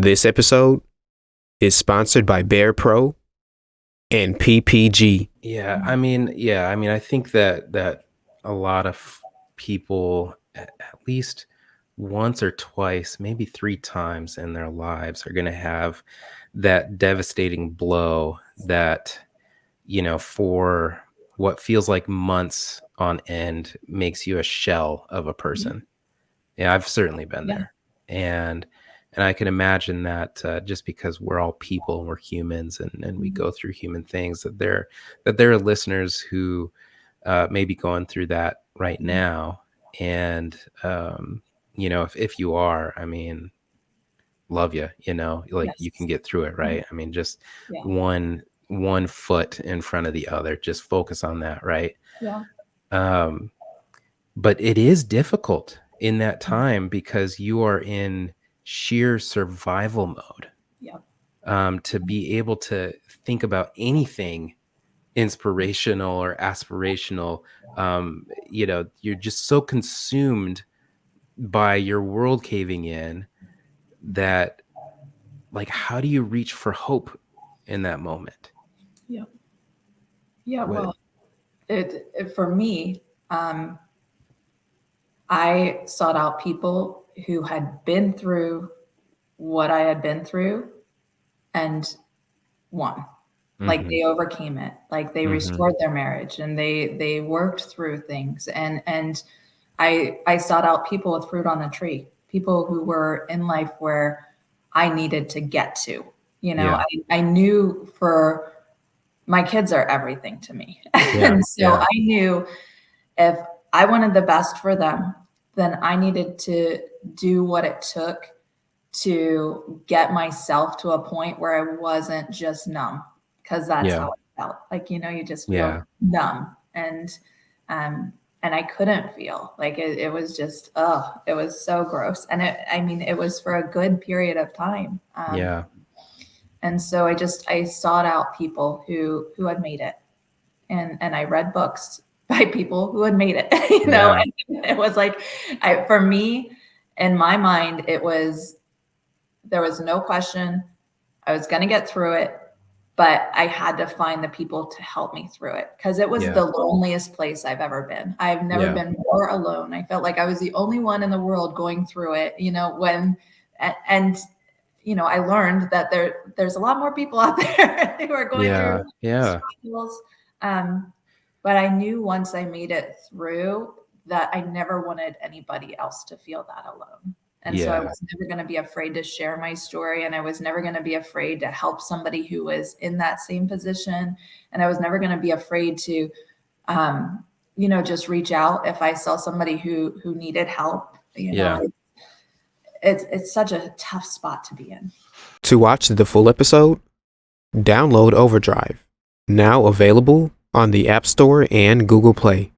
This episode is sponsored by Bear Pro and PPG. I think that a lot of people, at least once or twice, maybe 3 times in their lives, are going to have that devastating blow that, for what feels like months on end makes you a shell of a person. Yeah, I've certainly been there. And I can imagine that just because we're all people and we're humans and we go through human things, that there are listeners who may be going through that right now. And, if you are, love you, you can get through it, right? Just one foot in front of the other, just focus on that, right? Yeah. But it is difficult in that time because you are in sheer survival mode. To be able to think about anything inspirational or aspirational, you're just so consumed by your world caving in that, how do you reach for hope in that moment? Well, it for me, I sought out people who had been through what I had been through and won. Like they overcame it, like they restored their marriage and they worked through things. And I sought out people with fruit on the tree, people who were in life where I needed to get to, I knew for my kids are everything to me. And so I knew if I wanted the best for them, then I needed to do what it took to get myself to a point where I wasn't just numb, because that's how it felt. Like, you just feel numb and I couldn't feel like it was just, it was so gross. And it was for a good period of time. And so I sought out people who had made it, and I read books by people who had made it, and it was like, for me, in my mind, there was no question I was going to get through it, but I had to find the people to help me through it, because it was the loneliest place I've ever been. I've never been more alone. I felt like I was the only one in the world going through it, I learned that there's a lot more people out there who are going through struggles. But I knew once I made it through that I never wanted anybody else to feel that alone. And so I was never going to be afraid to share my story. And I was never going to be afraid to help somebody who was in that same position. And I was never going to be afraid to, just reach out if I saw somebody who needed help. It's such a tough spot to be in. To watch the full episode, download Overdrive, now available on the App Store and Google Play.